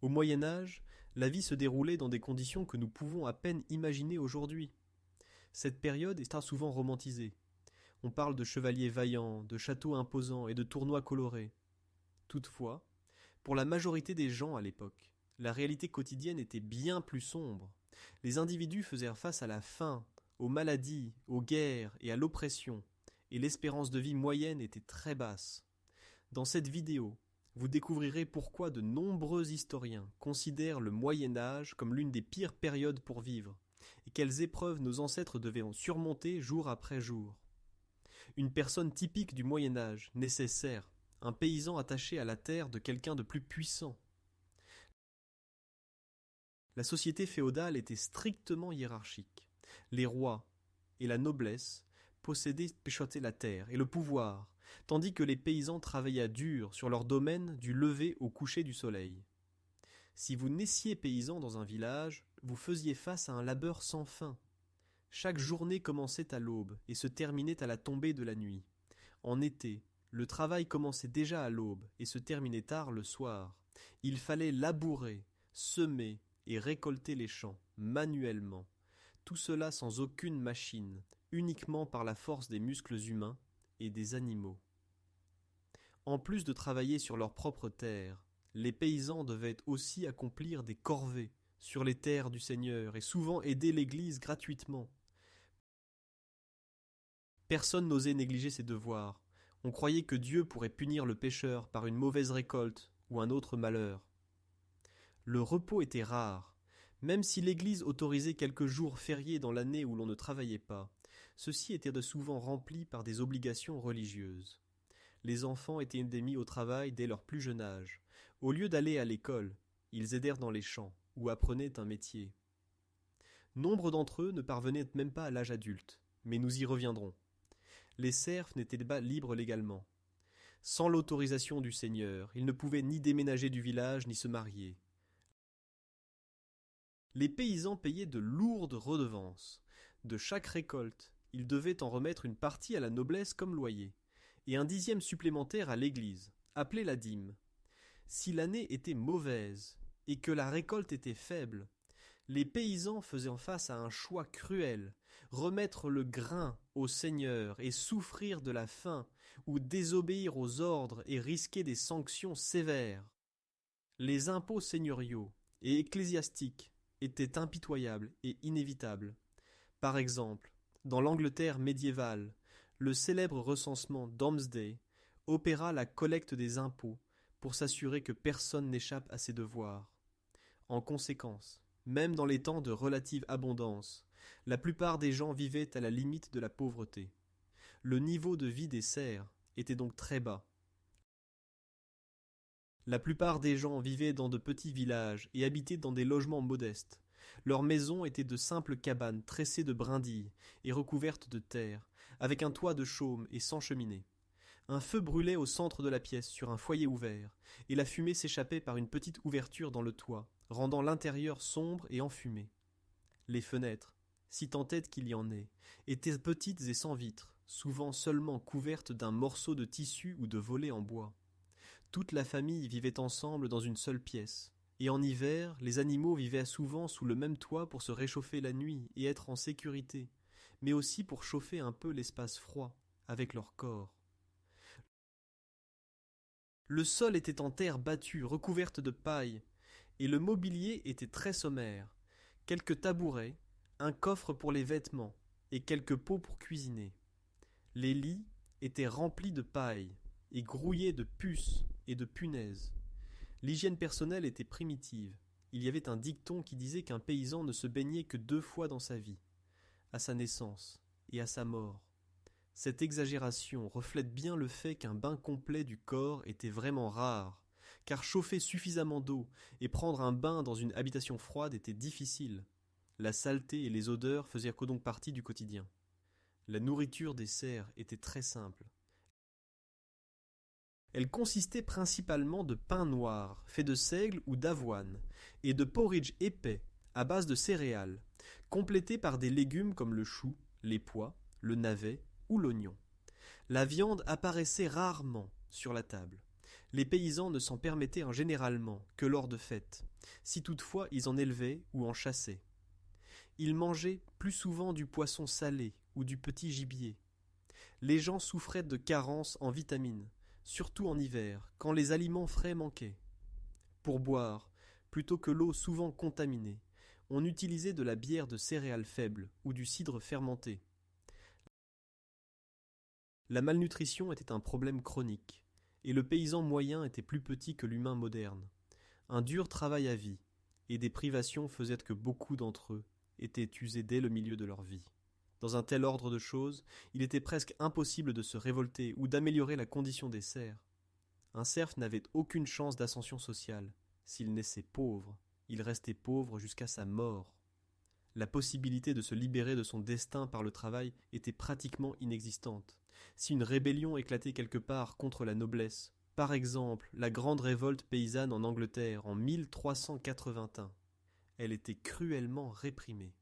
Au Moyen Âge, la vie se déroulait dans des conditions que nous pouvons à peine imaginer aujourd'hui. Cette période est souvent romantisée. On parle de chevaliers vaillants, de châteaux imposants et de tournois colorés. Toutefois, pour la majorité des gens à l'époque, la réalité quotidienne était bien plus sombre. Les individus faisaient face à la faim, aux maladies, aux guerres et à l'oppression, et l'espérance de vie moyenne était très basse. Dans cette vidéo, vous découvrirez pourquoi de nombreux historiens considèrent le Moyen Âge comme l'une des pires périodes pour vivre, et quelles épreuves nos ancêtres devaient en surmonter jour après jour. Une personne typique du Moyen Âge, nécessaire, un paysan attaché à la terre de quelqu'un de plus puissant. La société féodale était strictement hiérarchique. Les rois et la noblesse péchotaient la terre et le pouvoir, tandis que les paysans travaillaient dur sur leur domaine du lever au coucher du soleil. Si vous naissiez paysan dans un village, vous faisiez face à un labeur sans fin. Chaque journée commençait à l'aube et se terminait à la tombée de la nuit. En été, le travail commençait déjà à l'aube et se terminait tard le soir. Il fallait labourer, semer et récolter les champs, manuellement. Tout cela sans aucune machine, uniquement par la force des muscles humains et des animaux. En plus de travailler sur leur propre terre, les paysans devaient aussi accomplir des corvées sur les terres du Seigneur et souvent aider l'Église gratuitement. Personne n'osait négliger ses devoirs. On croyait que Dieu pourrait punir le pécheur par une mauvaise récolte ou un autre malheur. Le repos était rare. Même si l'Église autorisait quelques jours fériés dans l'année où l'on ne travaillait pas, ceux-ci étaient de souvent remplis par des obligations religieuses. Les enfants étaient mis au travail dès leur plus jeune âge. Au lieu d'aller à l'école, ils aidèrent dans les champs ou apprenaient un métier. Nombre d'entre eux ne parvenaient même pas à l'âge adulte, mais nous y reviendrons. Les serfs n'étaient pas libres légalement. Sans l'autorisation du Seigneur, ils ne pouvaient ni déménager du village ni se marier. Les paysans payaient de lourdes redevances. De chaque récolte, ils devaient en remettre une partie à la noblesse comme loyer, et un dixième supplémentaire à l'Église, appelé la dîme. Si l'année était mauvaise et que la récolte était faible, les paysans faisaient face à un choix cruel, remettre le grain au Seigneur et souffrir de la faim, ou désobéir aux ordres et risquer des sanctions sévères. Les impôts seigneuriaux et ecclésiastiques étaient impitoyables et inévitables. Par exemple, dans l'Angleterre médiévale, le célèbre recensement Domesday opéra la collecte des impôts pour s'assurer que personne n'échappe à ses devoirs. En conséquence, même dans les temps de relative abondance, la plupart des gens vivaient à la limite de la pauvreté. Le niveau de vie des serfs était donc très bas. La plupart des gens vivaient dans de petits villages et habitaient dans des logements modestes. Leurs maisons étaient de simples cabanes tressées de brindilles et recouvertes de terre, avec un toit de chaume et sans cheminée. Un feu brûlait au centre de la pièce sur un foyer ouvert, et la fumée s'échappait par une petite ouverture dans le toit, rendant l'intérieur sombre et enfumé. Les fenêtres, si tant est qu'il y en ait, étaient petites et sans vitres, souvent seulement couvertes d'un morceau de tissu ou de volets en bois. Toute la famille vivait ensemble dans une seule pièce, et en hiver, les animaux vivaient souvent sous le même toit pour se réchauffer la nuit et être en sécurité, mais aussi pour chauffer un peu l'espace froid avec leur corps. Le sol était en terre battue, recouverte de paille, et le mobilier était très sommaire. Quelques tabourets, un coffre pour les vêtements, et quelques pots pour cuisiner. Les lits étaient remplis de paille, et grouillés de puces et de punaises. L'hygiène personnelle était primitive. Il y avait un dicton qui disait qu'un paysan ne se baignait que 2 fois dans sa vie, à sa naissance et à sa mort. Cette exagération reflète bien le fait qu'un bain complet du corps était vraiment rare, car chauffer suffisamment d'eau et prendre un bain dans une habitation froide était difficile. La saleté et les odeurs faisaient donc partie du quotidien. La nourriture des cerfs était très simple. Elle consistait principalement de pain noir, fait de seigle ou d'avoine, et de porridge épais, à base de céréales, complété par des légumes comme le chou, les pois, le navet ou l'oignon. La viande apparaissait rarement sur la table. Les paysans ne s'en permettaient généralement que lors de fêtes, si toutefois ils en élevaient ou en chassaient. Ils mangeaient plus souvent du poisson salé ou du petit gibier. Les gens souffraient de carences en vitamines, surtout en hiver, quand les aliments frais manquaient. Pour boire, plutôt que l'eau souvent contaminée, on utilisait de la bière de céréales faibles ou du cidre fermenté. La malnutrition était un problème chronique, et le paysan moyen était plus petit que l'humain moderne. Un dur travail à vie, et des privations faisaient que beaucoup d'entre eux étaient usés dès le milieu de leur vie. Dans un tel ordre de choses, il était presque impossible de se révolter ou d'améliorer la condition des serfs. Un serf n'avait aucune chance d'ascension sociale. S'il naissait pauvre, il restait pauvre jusqu'à sa mort. La possibilité de se libérer de son destin par le travail était pratiquement inexistante. Si une rébellion éclatait quelque part contre la noblesse, par exemple la grande révolte paysanne en Angleterre en 1381, elle était cruellement réprimée.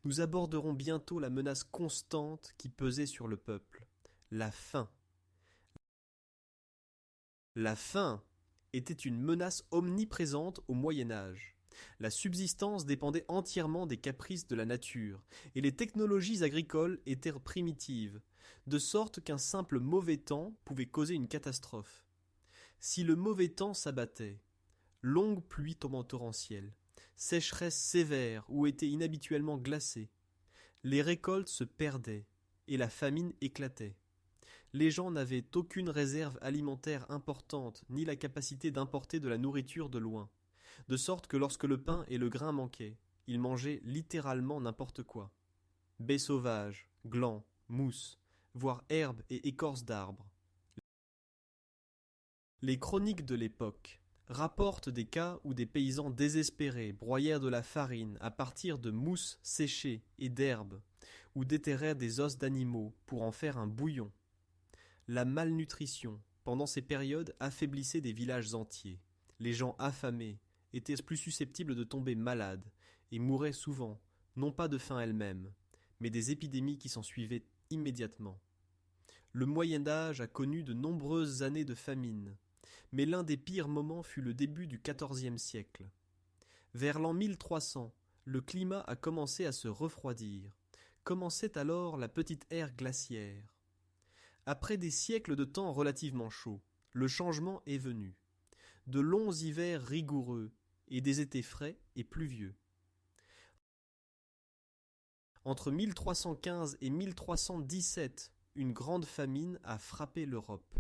Nous aborderons bientôt la menace constante qui pesait sur le peuple, la faim. La faim était une menace omniprésente au Moyen Âge. La subsistance dépendait entièrement des caprices de la nature, et les technologies agricoles étaient primitives, de sorte qu'un simple mauvais temps pouvait causer une catastrophe. Si le mauvais temps s'abattait, longues pluies torrentielles, sécheresse sévère ou étaient inhabituellement glacées, les récoltes se perdaient et la famine éclatait. Les gens n'avaient aucune réserve alimentaire importante ni la capacité d'importer de la nourriture de loin, de sorte que lorsque le pain et le grain manquaient, ils mangeaient littéralement n'importe quoi. Baies sauvages, glands, mousses, voire herbes et écorces d'arbres. Les chroniques de l'époque rapportent des cas où des paysans désespérés broyèrent de la farine à partir de mousses séchées et d'herbes, ou déterrèrent des os d'animaux pour en faire un bouillon. La malnutrition, pendant ces périodes, affaiblissait des villages entiers. Les gens affamés étaient plus susceptibles de tomber malades et mouraient souvent, non pas de faim elle-même, mais des épidémies qui s'en suivaient immédiatement. Le Moyen Âge a connu de nombreuses années de famine, mais l'un des pires moments fut le début du XIVe siècle. Vers l'an 1300, le climat a commencé à se refroidir. Commençait alors la petite ère glaciaire. Après des siècles de temps relativement chauds, le changement est venu. De longs hivers rigoureux et des étés frais et pluvieux. Entre 1315 et 1317, une grande famine a frappé l'Europe.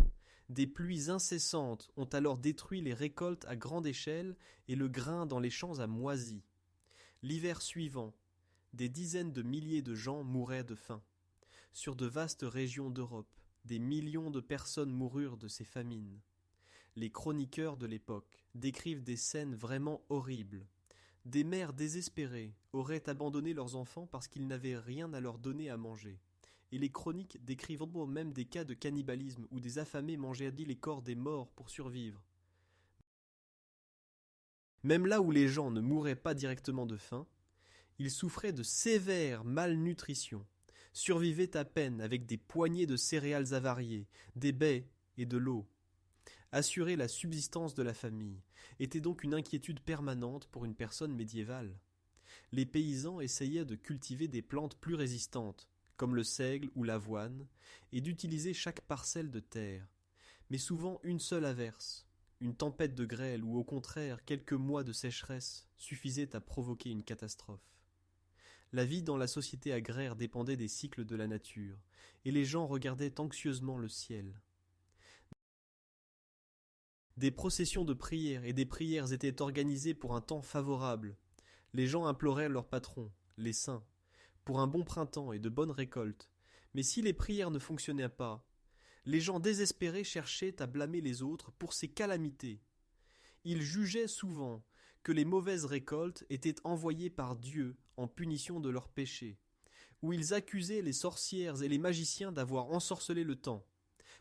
Des pluies incessantes ont alors détruit les récoltes à grande échelle et le grain dans les champs a moisi. L'hiver suivant, des dizaines de milliers de gens mouraient de faim. Sur de vastes régions d'Europe, des millions de personnes moururent de ces famines. Les chroniqueurs de l'époque décrivent des scènes vraiment horribles. Des mères désespérées auraient abandonné leurs enfants parce qu'ils n'avaient rien à leur donner à manger. Et les chroniques décrivent même des cas de cannibalisme où des affamés mangeaient les corps des morts pour survivre. Même là où les gens ne mouraient pas directement de faim, ils souffraient de sévère malnutrition, survivaient à peine avec des poignées de céréales avariées, des baies et de l'eau. Assurer la subsistance de la famille était donc une inquiétude permanente pour une personne médiévale. Les paysans essayaient de cultiver des plantes plus résistantes, comme le seigle ou l'avoine, et d'utiliser chaque parcelle de terre. Mais souvent une seule averse, une tempête de grêle ou au contraire quelques mois de sécheresse suffisaient à provoquer une catastrophe. La vie dans la société agraire dépendait des cycles de la nature, et les gens regardaient anxieusement le ciel. Des processions de prières et des prières étaient organisées pour un temps favorable. Les gens imploraient leurs patrons, les saints, pour un bon printemps et de bonnes récoltes. Mais si les prières ne fonctionnaient pas, les gens désespérés cherchaient à blâmer les autres pour ces calamités. Ils jugeaient souvent que les mauvaises récoltes étaient envoyées par Dieu en punition de leurs péchés, ou ils accusaient les sorcières et les magiciens d'avoir ensorcelé le temps.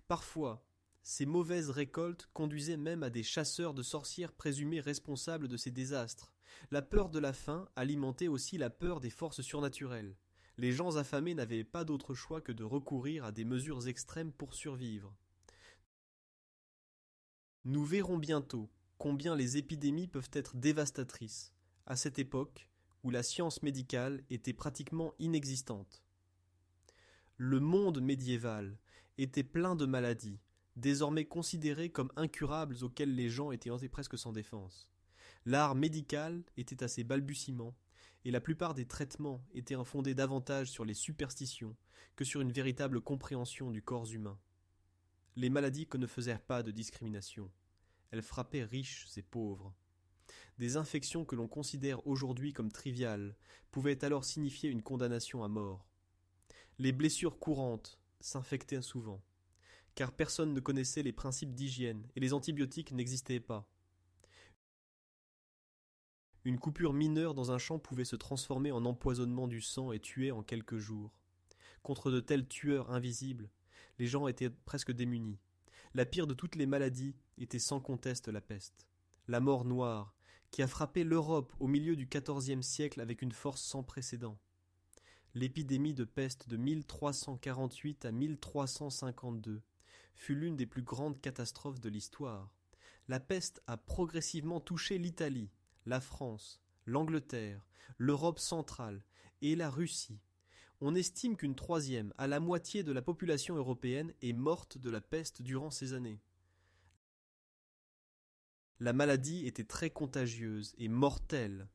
Parfois, ces mauvaises récoltes conduisaient même à des chasseurs de sorcières présumés responsables de ces désastres. La peur de la faim alimentait aussi la peur des forces surnaturelles. Les gens affamés n'avaient pas d'autre choix que de recourir à des mesures extrêmes pour survivre. Nous verrons bientôt combien les épidémies peuvent être dévastatrices, à cette époque où la science médicale était pratiquement inexistante. Le monde médiéval était plein de maladies, désormais considérées comme incurables auxquelles les gens étaient presque sans défense. L'art médical était à ses balbutiements, et la plupart des traitements étaient fondés davantage sur les superstitions que sur une véritable compréhension du corps humain. Les maladies ne faisaient pas de discrimination. Elles frappaient riches et pauvres. Des infections que l'on considère aujourd'hui comme triviales pouvaient alors signifier une condamnation à mort. Les blessures courantes s'infectaient souvent, car personne ne connaissait les principes d'hygiène et les antibiotiques n'existaient pas. Une coupure mineure dans un champ pouvait se transformer en empoisonnement du sang et tuer en quelques jours. Contre de tels tueurs invisibles, les gens étaient presque démunis. La pire de toutes les maladies était sans conteste la peste. La mort noire, qui a frappé l'Europe au milieu du XIVe siècle avec une force sans précédent. L'épidémie de peste de 1348 à 1352 fut l'une des plus grandes catastrophes de l'histoire. La peste a progressivement touché l'Italie, la France, l'Angleterre, l'Europe centrale et la Russie. On estime qu'une troisième à la moitié de la population européenne est morte de la peste durant ces années. La maladie était très contagieuse et mortelle.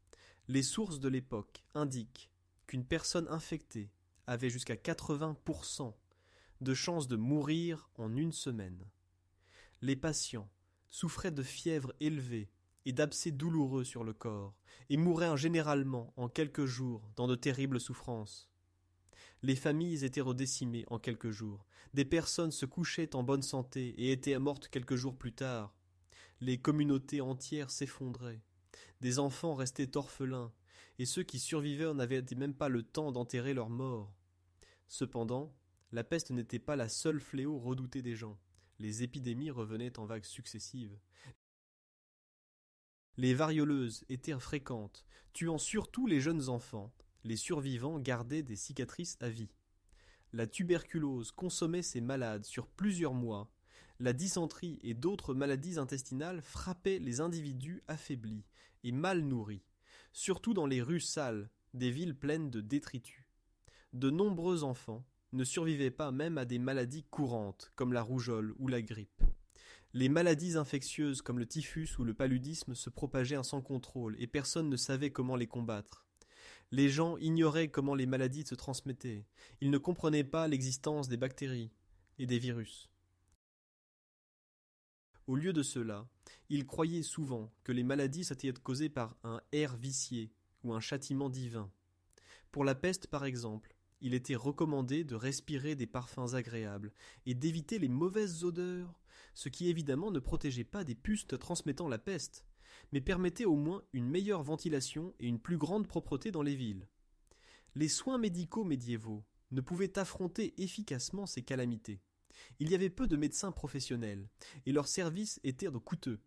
Les sources de l'époque indiquent qu'une personne infectée avait jusqu'à 80% de chances de mourir en une semaine. Les patients souffraient de fièvre élevée et d'abcès douloureux sur le corps et mouraient généralement en quelques jours dans de terribles souffrances. Les familles étaient redécimées en quelques jours. Des personnes se couchaient en bonne santé et étaient mortes quelques jours plus tard. Les communautés entières s'effondraient. Des enfants restaient orphelins, et ceux qui survivaient n'avaient même pas le temps d'enterrer leurs morts. Cependant, la peste n'était pas la seule fléau redouté des gens. Les épidémies revenaient en vagues successives. Les varioleuses étaient fréquentes, tuant surtout les jeunes enfants. Les survivants gardaient des cicatrices à vie. La tuberculose consommait ces malades sur plusieurs mois. La dysenterie et d'autres maladies intestinales frappaient les individus affaiblis et mal nourris, surtout dans les rues sales des villes pleines de détritus. De nombreux enfants ne survivaient pas même à des maladies courantes comme la rougeole ou la grippe. Les maladies infectieuses comme le typhus ou le paludisme se propageaient sans contrôle et personne ne savait comment les combattre. Les gens ignoraient comment les maladies se transmettaient. Ils ne comprenaient pas l'existence des bactéries et des virus. Au lieu de cela, ils croyaient souvent que les maladies étaient causées par un air vicié ou un châtiment divin. Pour la peste, par exemple, il était recommandé de respirer des parfums agréables et d'éviter les mauvaises odeurs, ce qui évidemment ne protégeait pas des pustes transmettant la peste, mais permettait au moins une meilleure ventilation et une plus grande propreté dans les villes. Les soins médicaux médiévaux ne pouvaient affronter efficacement ces calamités. Il y avait peu de médecins professionnels, et leurs services étaient coûteux.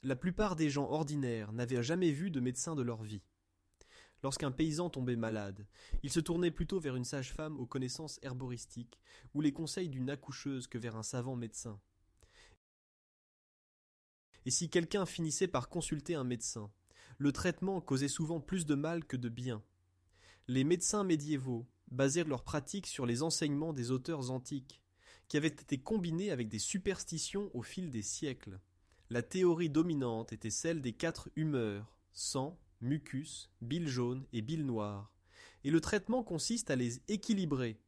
La plupart des gens ordinaires n'avaient jamais vu de médecin de leur vie. Lorsqu'un paysan tombait malade, il se tournait plutôt vers une sage-femme aux connaissances herboristiques ou les conseils d'une accoucheuse que vers un savant médecin. Et si quelqu'un finissait par consulter un médecin, le traitement causait souvent plus de mal que de bien. Les médecins médiévaux basèrent leurs pratiques sur les enseignements des auteurs antiques, qui avaient été combinés avec des superstitions au fil des siècles. La théorie dominante était celle des 4 humeurs, sang, mucus, bile jaune et bile noire, et le traitement consiste à les équilibrer.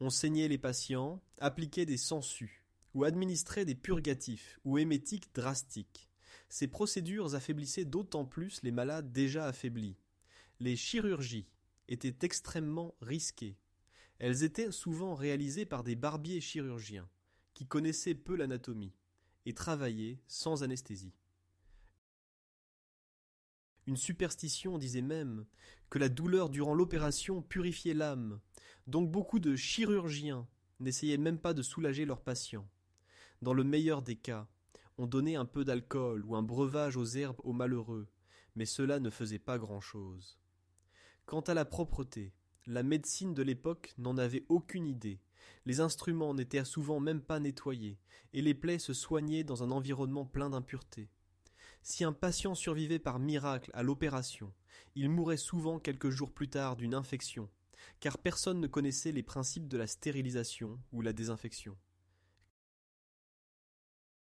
On saignait les patients, appliquait des sangsues, ou administrait des purgatifs ou émétiques drastiques. Ces procédures affaiblissaient d'autant plus les malades déjà affaiblis. Les chirurgies étaient extrêmement risquées. Elles étaient souvent réalisées par des barbiers chirurgiens, qui connaissaient peu l'anatomie, et travaillaient sans anesthésie. Une superstition disait même que la douleur durant l'opération purifiait l'âme, donc beaucoup de chirurgiens n'essayaient même pas de soulager leurs patients. Dans le meilleur des cas, on donnait un peu d'alcool ou un breuvage aux herbes aux malheureux, mais cela ne faisait pas grand-chose. Quant à la propreté, la médecine de l'époque n'en avait aucune idée, Les instruments n'étaient souvent même pas nettoyés, et les plaies se soignaient dans un environnement plein d'impuretés. Si un patient survivait par miracle à l'opération, il mourait souvent quelques jours plus tard d'une infection, car personne ne connaissait les principes de la stérilisation ou la désinfection.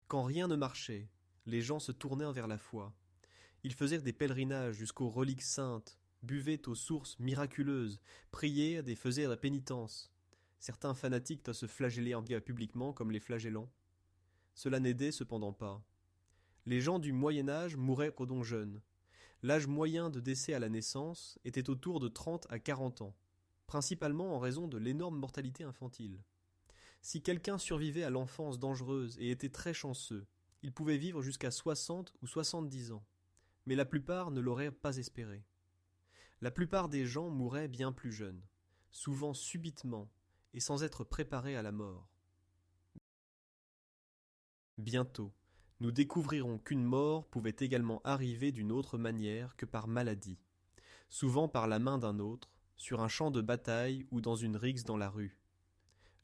Quand rien ne marchait, les gens se tournaient vers la foi. Ils faisaient des pèlerinages jusqu'aux reliques saintes, buvaient aux sources miraculeuses, priaient et faisaient la pénitence. Certains fanatiques se flagellaient publiquement comme les flagellants. Cela n'aidait cependant pas. Les gens du Moyen Âge mouraient donc jeunes. L'âge moyen de décès à la naissance était autour de 30 à 40 ans, principalement en raison de l'énorme mortalité infantile. Si quelqu'un survivait à l'enfance dangereuse et était très chanceux, il pouvait vivre jusqu'à 60 ou 70 ans, mais la plupart ne l'auraient pas espéré. La plupart des gens mouraient bien plus jeunes, souvent subitement et sans être préparés à la mort. Bientôt, nous découvrirons qu'une mort pouvait également arriver d'une autre manière que par maladie, souvent par la main d'un autre, sur un champ de bataille ou dans une rixe dans la rue.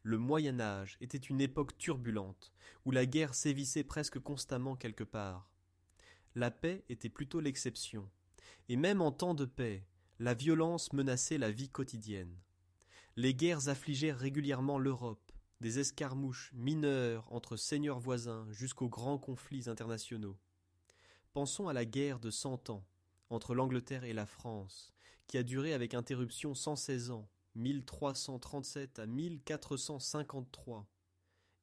Le Moyen Âge était une époque turbulente, où la guerre sévissait presque constamment quelque part. La paix était plutôt l'exception, et même en temps de paix, la violence menaçait la vie quotidienne. Les guerres affligèrent régulièrement l'Europe, des escarmouches mineures entre seigneurs voisins jusqu'aux grands conflits internationaux. Pensons à la guerre de 100 ans, entre l'Angleterre et la France, qui a duré avec interruption 116 ans, 1337 à 1453,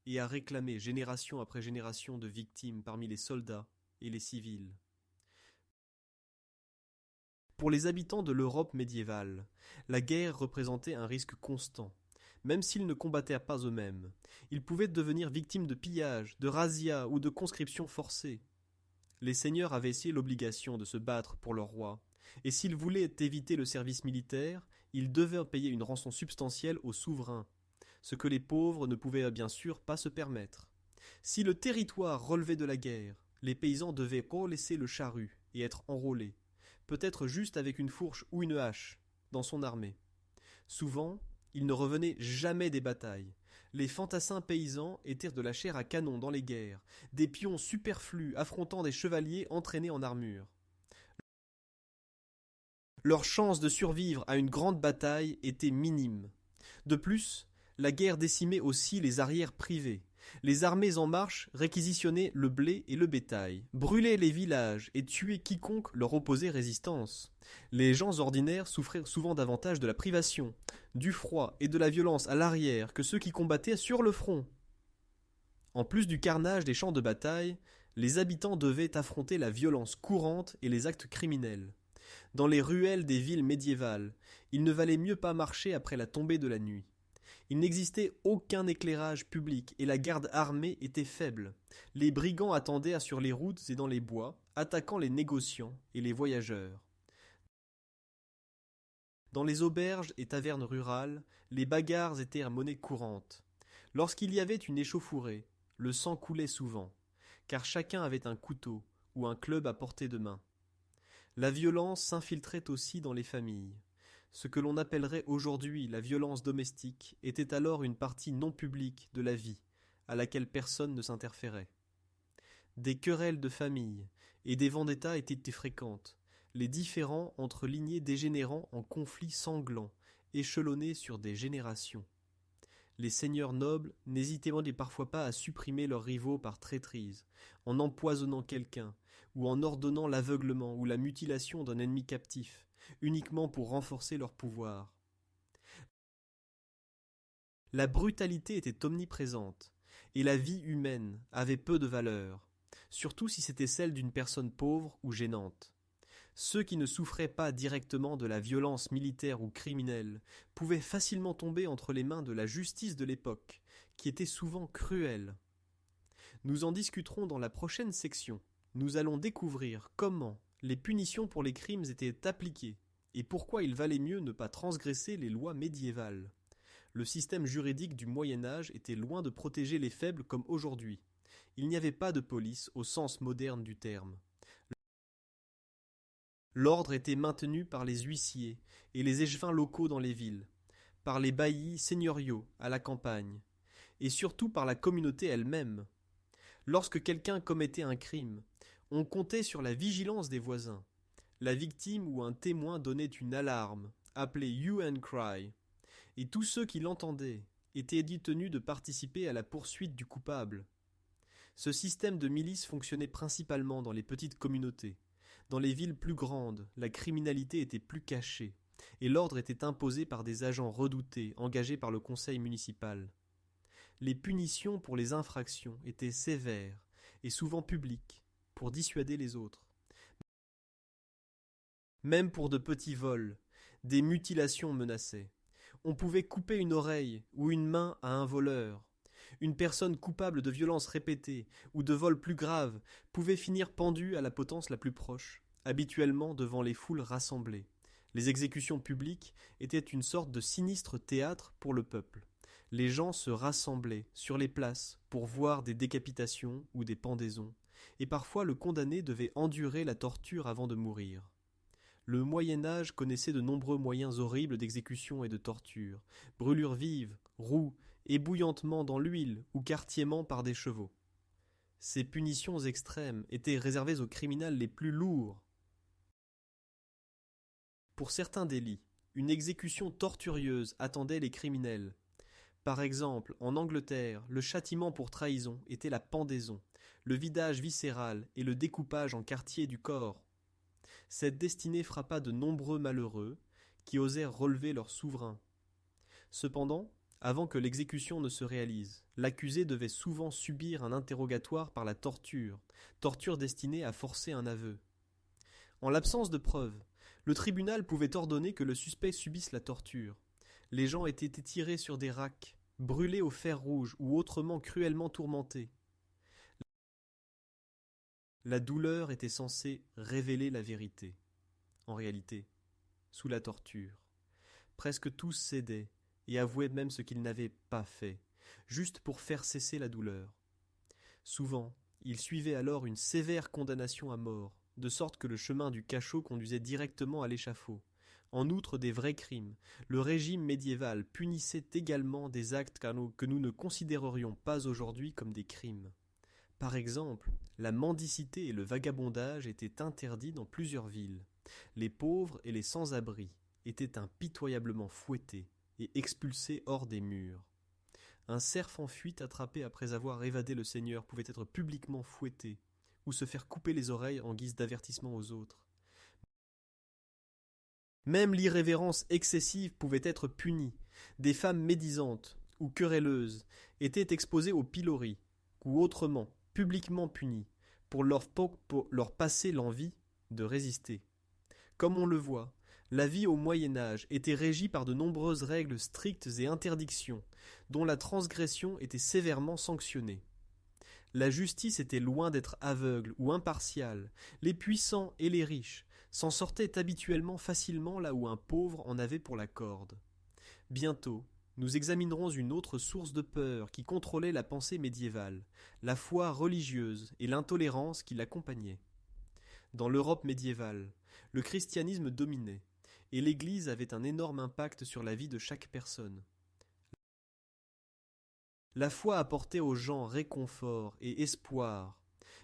et a réclamé génération après génération de victimes parmi les soldats et les civils. Pour les habitants de l'Europe médiévale, la guerre représentait un risque constant. Même s'ils ne combattaient pas eux-mêmes, ils pouvaient devenir victimes de pillages, de razzias ou de conscriptions forcées. Les seigneurs avaient aussi l'obligation de se battre pour leur roi, et s'ils voulaient éviter le service militaire, ils devaient payer une rançon substantielle au souverain, ce que les pauvres ne pouvaient bien sûr pas se permettre. Si le territoire relevait de la guerre, les paysans devaient laisser le charrue et être enrôlés, peut-être juste avec une fourche ou une hache, dans son armée. Souvent, ils ne revenaient jamais des batailles. Les fantassins paysans étaient de la chair à canon dans les guerres, des pions superflus affrontant des chevaliers entraînés en armure. Leur chance de survivre à une grande bataille était minime. De plus, la guerre décimait aussi les arrières privés. Les armées en marche réquisitionnaient le blé et le bétail, brûlaient les villages et tuaient quiconque leur opposait résistance. Les gens ordinaires souffraient souvent davantage de la privation, du froid et de la violence à l'arrière que ceux qui combattaient sur le front. En plus du carnage des champs de bataille, les habitants devaient affronter la violence courante et les actes criminels. Dans les ruelles des villes médiévales, il ne valait mieux pas marcher après la tombée de la nuit. Il n'existait aucun éclairage public et la garde armée était faible. Les brigands attendaient sur les routes et dans les bois, attaquant les négociants et les voyageurs. Dans les auberges et tavernes rurales, les bagarres étaient à monnaie courante. Lorsqu'il y avait une échauffourée, le sang coulait souvent, car chacun avait un couteau ou un club à portée de main. La violence s'infiltrait aussi dans les familles. Ce que l'on appellerait aujourd'hui la violence domestique était alors une partie non publique de la vie, à laquelle personne ne s'interférait. Des querelles de famille et des vendettas étaient fréquentes, les différends entre lignées dégénérant en conflits sanglants, échelonnés sur des générations. Les seigneurs nobles n'hésitaient parfois pas à supprimer leurs rivaux par traîtrise, en empoisonnant quelqu'un, ou en ordonnant l'aveuglement ou la mutilation d'un ennemi captif, uniquement pour renforcer leur pouvoir. La brutalité était omniprésente, et la vie humaine avait peu de valeur, surtout si c'était celle d'une personne pauvre ou gênante. Ceux qui ne souffraient pas directement de la violence militaire ou criminelle pouvaient facilement tomber entre les mains de la justice de l'époque, qui était souvent cruelle. Nous en discuterons dans la prochaine section. Nous allons découvrir comment les punitions pour les crimes étaient appliquées et pourquoi il valait mieux ne pas transgresser les lois médiévales. Le système juridique du Moyen Âge était loin de protéger les faibles comme aujourd'hui. Il n'y avait pas de police au sens moderne du terme. L'ordre était maintenu par les huissiers et les échevins locaux dans les villes. par les baillis seigneuriaux à la campagne, et surtout par la communauté elle-même. Lorsque quelqu'un commettait un crime, on comptait sur la vigilance des voisins. La victime ou un témoin donnait une alarme, appelée hue and cry, et tous ceux qui l'entendaient étaient tenus de participer à la poursuite du coupable. Ce système de milice fonctionnait principalement dans les petites communautés. Dans les villes plus grandes, la criminalité était plus cachée, et l'ordre était imposé par des agents redoutés, engagés par le conseil municipal. Les punitions pour les infractions étaient sévères et souvent publiques, pour dissuader les autres. Même pour de petits vols, des mutilations menaçaient. On pouvait couper une oreille ou une main à un voleur. Une personne coupable de violences répétées ou de vols plus graves pouvait finir pendue à la potence la plus proche, habituellement devant les foules rassemblées. Les exécutions publiques étaient une sorte de sinistre théâtre pour le peuple. Les gens se rassemblaient sur les places pour voir des décapitations ou des pendaisons, et parfois le condamné devait endurer la torture avant de mourir. Le Moyen-Âge connaissait de nombreux moyens horribles d'exécution et de torture, brûlures vives, roues, ébouillantement dans l'huile ou quartièment par des chevaux. Ces punitions extrêmes étaient réservées aux criminels les plus lourds. Pour certains délits, une exécution torturieuse attendait les criminels. Par exemple, en Angleterre, le châtiment pour trahison était la pendaison, le vidage viscéral et le découpage en quartiers du corps. Cette destinée frappa de nombreux malheureux qui osèrent relever leur souverain. Cependant, avant que l'exécution ne se réalise, l'accusé devait souvent subir un interrogatoire par la torture, torture destinée à forcer un aveu. En l'absence de preuves, le tribunal pouvait ordonner que le suspect subisse la torture. Les gens étaient étirés sur des racks, brûlés au fer rouge ou autrement cruellement tourmentés. La douleur était censée révéler la vérité. En réalité, sous la torture, presque tous cédaient et avouaient même ce qu'ils n'avaient pas fait, juste pour faire cesser la douleur. Souvent, ils suivaient alors une sévère condamnation à mort, de sorte que le chemin du cachot conduisait directement à l'échafaud. En outre des vrais crimes, le régime médiéval punissait également des actes que nous ne considérerions pas aujourd'hui comme des crimes. Par exemple, la mendicité et le vagabondage étaient interdits dans plusieurs villes. Les pauvres et les sans-abri étaient impitoyablement fouettés et expulsés hors des murs. Un cerf en fuite attrapé après avoir évadé le seigneur pouvait être publiquement fouetté ou se faire couper les oreilles en guise d'avertissement aux autres. Même l'irrévérence excessive pouvait être punie. Des femmes médisantes ou querelleuses étaient exposées au pilori ou autrement publiquement punies pour leur passer l'envie de résister. Comme on le voit, la vie au Moyen-Âge était régie par de nombreuses règles strictes et interdictions, dont la transgression était sévèrement sanctionnée. La justice était loin d'être aveugle ou impartiale. Les puissants et les riches s'en sortaient habituellement facilement là où un pauvre en avait pour la corde. Bientôt, nous examinerons une autre source de peur qui contrôlait la pensée médiévale, la foi religieuse et l'intolérance qui l'accompagnaient. Dans l'Europe médiévale, le christianisme dominait, et l'Église avait un énorme impact sur la vie de chaque personne. La foi apportait aux gens réconfort et espoir,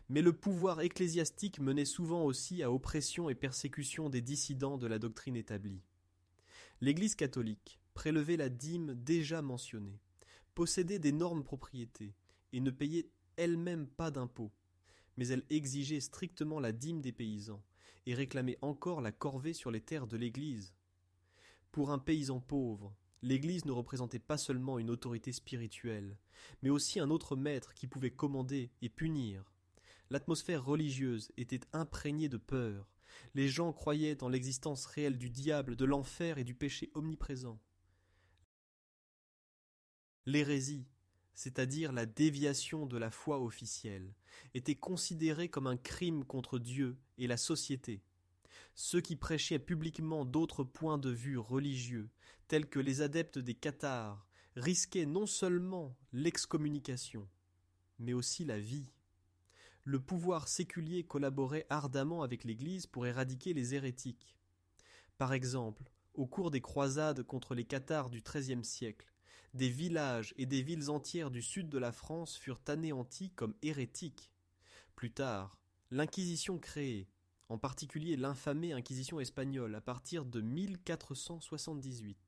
mais le pouvoir ecclésiastique menait souvent aussi à oppression et persécution des dissidents de la doctrine établie. L'Église catholique prélevait la dîme déjà mentionnée, possédait d'énormes propriétés et ne payait elle-même pas d'impôts, mais elle exigeait strictement la dîme des paysans et réclamait encore la corvée sur les terres de l'Église. Pour un paysan pauvre, l'Église ne représentait pas seulement une autorité spirituelle, mais aussi un autre maître qui pouvait commander et punir. L'atmosphère religieuse était imprégnée de peur. Les gens croyaient en l'existence réelle du diable, de l'enfer et du péché omniprésent. L'hérésie, c'est-à-dire la déviation de la foi officielle, était considérée comme un crime contre Dieu et la société. Ceux qui prêchaient publiquement d'autres points de vue religieux, tels que les adeptes des cathares, risquaient non seulement l'excommunication, mais aussi la vie. Le pouvoir séculier collaborait ardemment avec l'Église pour éradiquer les hérétiques. Par exemple, Au cours des croisades contre les cathares du XIIIe siècle, des villages et des villes entières du sud de la France furent anéantis comme hérétiques. Plus tard, l'Inquisition créée, en particulier l'infamée Inquisition espagnole à partir de 1478,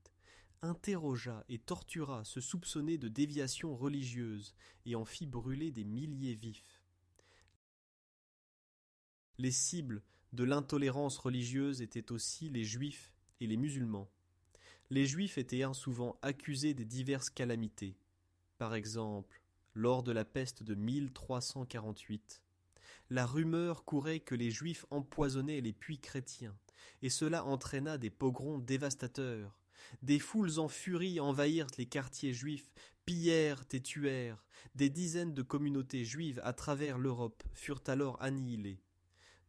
interrogea et tortura ceux soupçonnés de déviation religieuse et en fit brûler des milliers vifs. Les cibles de l'intolérance religieuse étaient aussi les juifs et les musulmans. Les juifs étaient souvent accusés des diverses calamités. Par exemple, lors de la peste de 1348, la rumeur courait que les juifs empoisonnaient les puits chrétiens, et cela entraîna des pogroms dévastateurs. Des foules en furie envahirent les quartiers juifs, pillèrent et tuèrent. Des dizaines de communautés juives à travers l'Europe furent alors annihilées.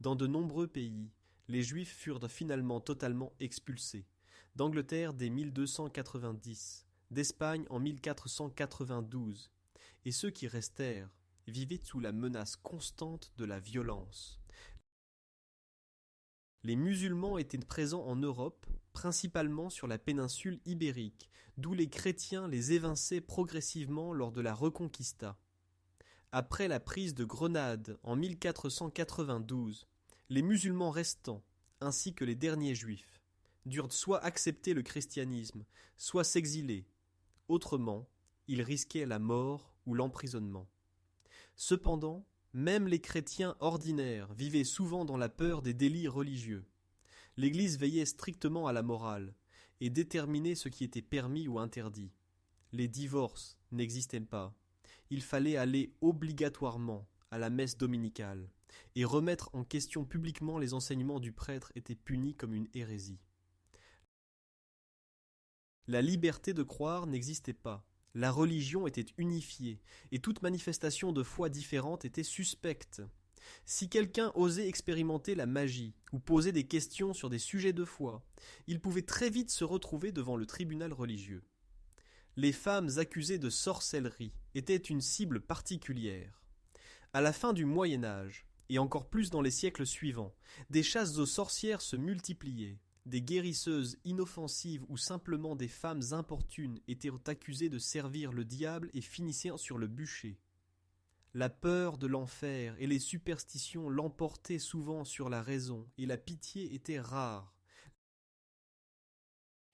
Dans de nombreux pays, les Juifs furent finalement totalement expulsés. D'Angleterre dès 1290, d'Espagne en 1492, et ceux qui restèrent vivaient sous la menace constante de la violence. Les musulmans étaient présents en Europe, principalement sur la péninsule ibérique, d'où les chrétiens les évinçaient progressivement lors de la Reconquista. Après la prise de Grenade en 1492, les musulmans restants, ainsi que les derniers juifs, durent soit accepter le christianisme, soit s'exiler. Autrement, ils risquaient la mort ou l'emprisonnement. Cependant, même les chrétiens ordinaires vivaient souvent dans la peur des délits religieux. L'Église veillait strictement à la morale et déterminait ce qui était permis ou interdit. Les divorces n'existaient pas. Il fallait aller obligatoirement à la messe dominicale, et remettre en question publiquement les enseignements du prêtre était puni comme une hérésie. La liberté de croire n'existait pas. La religion était unifiée, et toute manifestation de foi différente était suspecte. Si quelqu'un osait expérimenter la magie, ou poser des questions sur des sujets de foi, il pouvait très vite se retrouver devant le tribunal religieux. Les femmes accusées de sorcellerie étaient une cible particulière. À la fin du Moyen Âge, et encore plus dans les siècles suivants, des chasses aux sorcières se multipliaient. Des guérisseuses inoffensives ou simplement des femmes importunes étaient accusées de servir le diable et finissaient sur le bûcher. La peur de l'enfer et les superstitions l'emportaient souvent sur la raison, et la pitié était rare.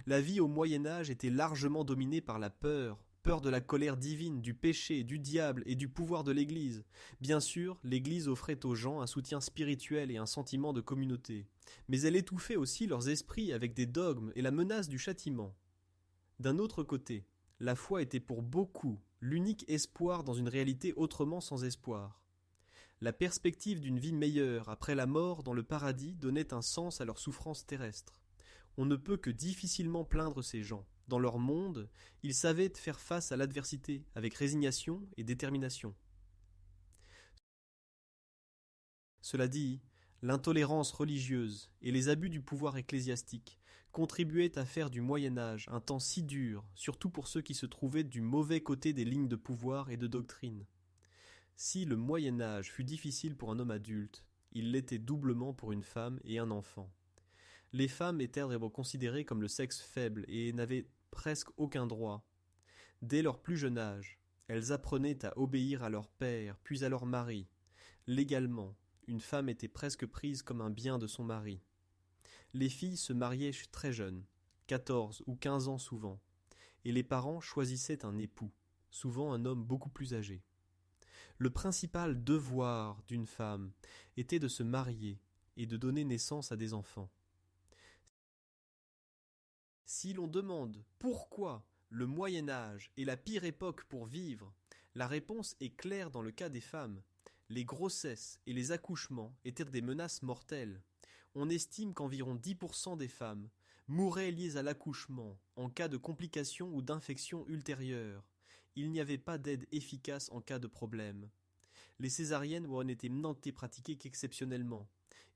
La vie au Moyen Âge était largement dominée par la peur, peur de la colère divine, du péché, du diable et du pouvoir de l'Église. Bien sûr, l'Église offrait aux gens un soutien spirituel et un sentiment de communauté, mais elle étouffait aussi leurs esprits avec des dogmes et la menace du châtiment. D'un autre côté, la foi était pour beaucoup l'unique espoir dans une réalité autrement sans espoir. La perspective d'une vie meilleure après la mort dans le paradis donnait un sens à leurs souffrances terrestres. On ne peut que difficilement plaindre ces gens. Dans leur monde, ils savaient faire face à l'adversité avec résignation et détermination. Cela dit, l'intolérance religieuse et les abus du pouvoir ecclésiastique contribuaient à faire du Moyen Âge un temps si dur, surtout pour ceux qui se trouvaient du mauvais côté des lignes de pouvoir et de doctrine. Si le Moyen Âge fut difficile pour un homme adulte, il l'était doublement pour une femme et un enfant. Les femmes étaient considérées comme le sexe faible et n'avaient presque aucun droit. Dès leur plus jeune âge, elles apprenaient à obéir à leur père, puis à leur mari. Légalement, une femme était presque prise comme un bien de son mari. Les filles se mariaient très jeunes, 14 ou 15 ans souvent, et les parents choisissaient un époux, souvent un homme beaucoup plus âgé. Le principal devoir d'une femme était de se marier et de donner naissance à des enfants. Si l'on demande pourquoi le Moyen Âge est la pire époque pour vivre, la réponse est claire dans le cas des femmes. Les grossesses et les accouchements étaient des menaces mortelles. On estime qu'environ 10% des femmes mouraient liées à l'accouchement en cas de complications ou d'infections ultérieures. Il n'y avait pas d'aide efficace en cas de problème. Les césariennes n'étaient pratiquées qu'exceptionnellement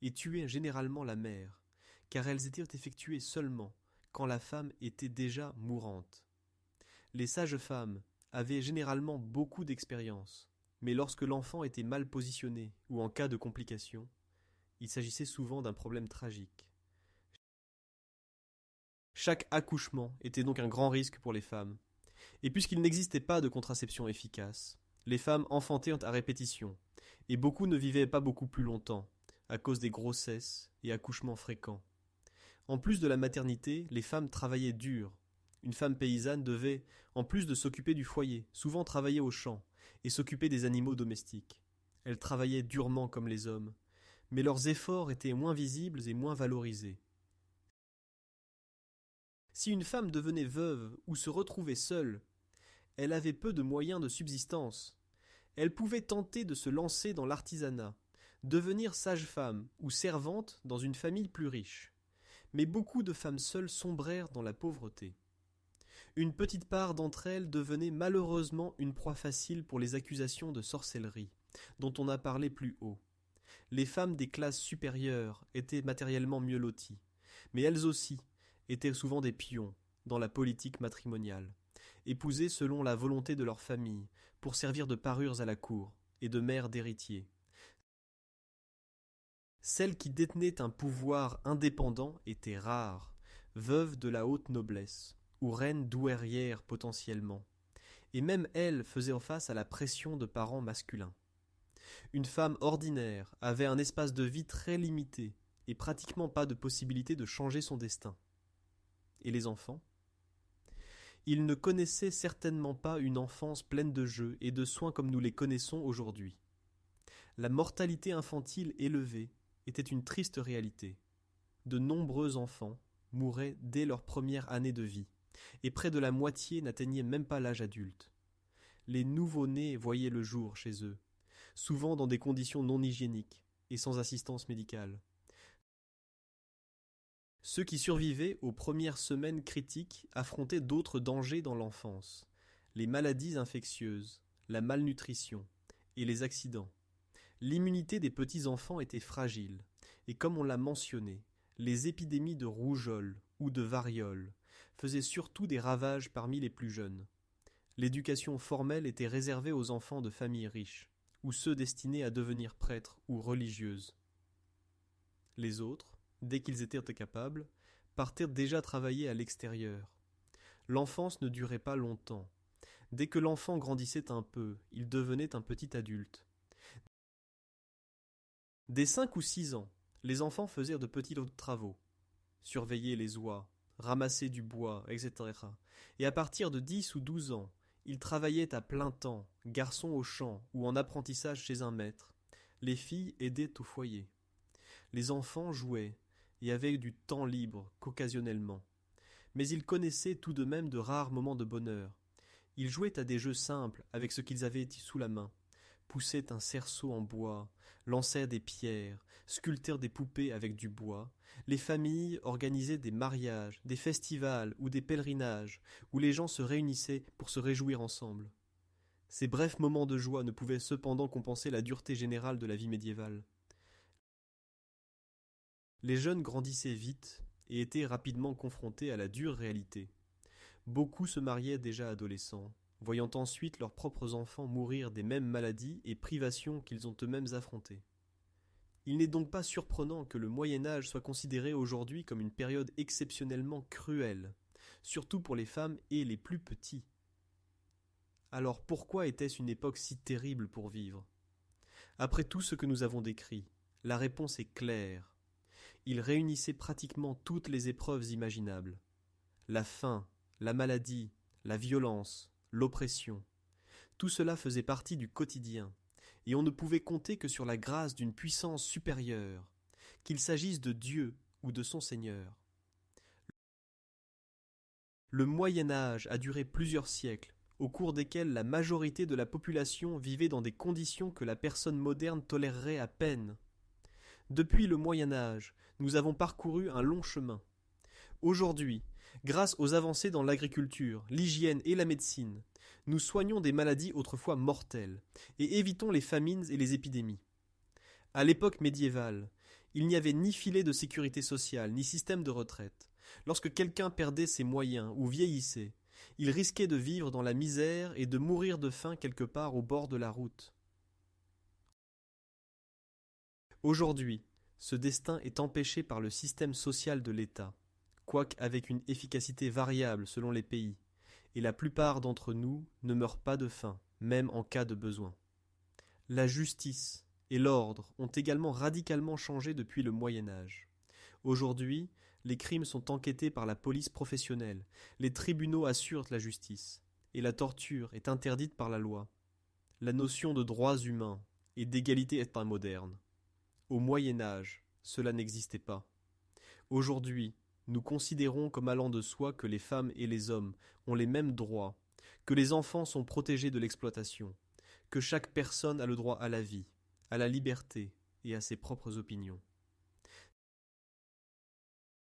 et tuaient généralement la mère, car elles étaient effectuées seulement quand la femme était déjà mourante. Les sages-femmes avaient généralement beaucoup d'expérience, mais lorsque l'enfant était mal positionné ou en cas de complications, il s'agissait souvent d'un problème tragique. Chaque accouchement était donc un grand risque pour les femmes. Et puisqu'il n'existait pas de contraception efficace, les femmes enfantaient à répétition, et beaucoup ne vivaient pas beaucoup plus longtemps, à cause des grossesses et accouchements fréquents. En plus de la maternité, les femmes travaillaient dur. Une femme paysanne devait, en plus de s'occuper du foyer, souvent travailler aux champs et s'occuper des animaux domestiques. Elles travaillaient durement comme les hommes, mais leurs efforts étaient moins visibles et moins valorisés. Si une femme devenait veuve ou se retrouvait seule, elle avait peu de moyens de subsistance. Elle pouvait tenter de se lancer dans l'artisanat, devenir sage-femme ou servante dans une famille plus riche. Mais beaucoup de femmes seules sombrèrent dans la pauvreté. Une petite part d'entre elles devenait malheureusement une proie facile pour les accusations de sorcellerie, dont on a parlé plus haut. Les femmes des classes supérieures étaient matériellement mieux loties, mais elles aussi étaient souvent des pions dans la politique matrimoniale, épousées selon la volonté de leur famille, pour servir de parures à la cour et de mères d'héritiers. Celles qui détenaient un pouvoir indépendant étaient rares, veuves de la haute noblesse, ou reines douairières potentiellement, et même elles faisaient face à la pression de parents masculins. Une femme ordinaire avait un espace de vie très limité et pratiquement pas de possibilité de changer son destin. Et les enfants ? Ils ne connaissaient certainement pas une enfance pleine de jeux et de soins comme nous les connaissons aujourd'hui. La mortalité infantile élevée était une triste réalité. De nombreux enfants mouraient dès leur première année de vie, et près de la moitié n'atteignaient même pas l'âge adulte. Les nouveau-nés voyaient le jour chez eux, souvent dans des conditions non hygiéniques et sans assistance médicale. Ceux qui survivaient aux premières semaines critiques affrontaient d'autres dangers dans l'enfance, les maladies infectieuses, la malnutrition et les accidents. L'immunité des petits-enfants était fragile, et comme on l'a mentionné, les épidémies de rougeole ou de variole faisaient surtout des ravages parmi les plus jeunes. L'éducation formelle était réservée aux enfants de familles riches, ou ceux destinés à devenir prêtres ou religieuses. Les autres, dès qu'ils étaient capables, partirent déjà travailler à l'extérieur. L'enfance ne durait pas longtemps. Dès que l'enfant grandissait un peu, il devenait un petit adulte. Dès 5 ou 6 ans, les enfants faisaient de petits travaux, surveiller les oies, ramasser du bois, etc. Et à partir de 10 ou 12 ans, ils travaillaient à plein temps, garçons au champ ou en apprentissage chez un maître. Les filles aidaient au foyer. Les enfants jouaient et avaient du temps libre qu'occasionnellement. Mais ils connaissaient tout de même de rares moments de bonheur. Ils jouaient à des jeux simples avec ce qu'ils avaient sous la main, poussaient un cerceau en bois, lançaient des pierres, sculptèrent des poupées avec du bois. Les familles organisaient des mariages, des festivals ou des pèlerinages où les gens se réunissaient pour se réjouir ensemble. Ces brefs moments de joie ne pouvaient cependant compenser la dureté générale de la vie médiévale. Les jeunes grandissaient vite et étaient rapidement confrontés à la dure réalité. Beaucoup se mariaient déjà adolescents, voyant ensuite leurs propres enfants mourir des mêmes maladies et privations qu'ils ont eux-mêmes affrontées. Il n'est donc pas surprenant que le Moyen-Âge soit considéré aujourd'hui comme une période exceptionnellement cruelle, surtout pour les femmes et les plus petits. Alors pourquoi était-ce une époque si terrible pour vivre ? Après tout ce que nous avons décrit, la réponse est claire. Il réunissait pratiquement toutes les épreuves imaginables. La faim, la maladie, la violence, l'oppression. Tout cela faisait partie du quotidien, et on ne pouvait compter que sur la grâce d'une puissance supérieure, qu'il s'agisse de Dieu ou de son Seigneur. Le Moyen-Âge a duré plusieurs siècles, au cours desquels la majorité de la population vivait dans des conditions que la personne moderne tolérerait à peine. Depuis le Moyen-Âge, nous avons parcouru un long chemin. Aujourd'hui, grâce aux avancées dans l'agriculture, l'hygiène et la médecine, nous soignons des maladies autrefois mortelles et évitons les famines et les épidémies. À l'époque médiévale, il n'y avait ni filet de sécurité sociale, ni système de retraite. Lorsque quelqu'un perdait ses moyens ou vieillissait, il risquait de vivre dans la misère et de mourir de faim quelque part au bord de la route. Aujourd'hui, ce destin est empêché par le système social de l'État, quoique avec une efficacité variable selon les pays, et la plupart d'entre nous ne meurent pas de faim, même en cas de besoin. La justice et l'ordre ont également radicalement changé depuis le Moyen Âge. Aujourd'hui, les crimes sont enquêtés par la police professionnelle, les tribunaux assurent la justice, et la torture est interdite par la loi. La notion de droits humains et d'égalité est moderne. Au Moyen Âge, cela n'existait pas. Aujourd'hui, nous considérons comme allant de soi que les femmes et les hommes ont les mêmes droits, que les enfants sont protégés de l'exploitation, que chaque personne a le droit à la vie, à la liberté et à ses propres opinions.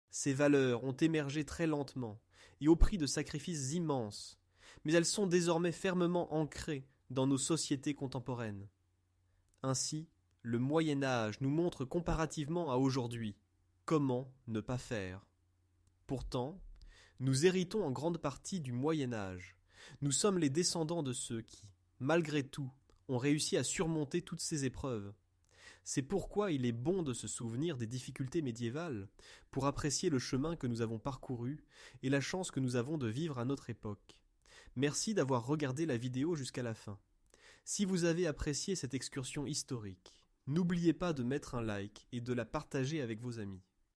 Ces valeurs ont émergé très lentement et au prix de sacrifices immenses, mais elles sont désormais fermement ancrées dans nos sociétés contemporaines. Ainsi, le Moyen Âge nous montre comparativement à aujourd'hui comment ne pas faire. Pourtant, nous héritons en grande partie du Moyen Âge. Nous sommes les descendants de ceux qui, malgré tout, ont réussi à surmonter toutes ces épreuves. C'est pourquoi il est bon de se souvenir des difficultés médiévales pour apprécier le chemin que nous avons parcouru et la chance que nous avons de vivre à notre époque. Merci d'avoir regardé la vidéo jusqu'à la fin. Si vous avez apprécié cette excursion historique, n'oubliez pas de mettre un like et de la partager avec vos amis.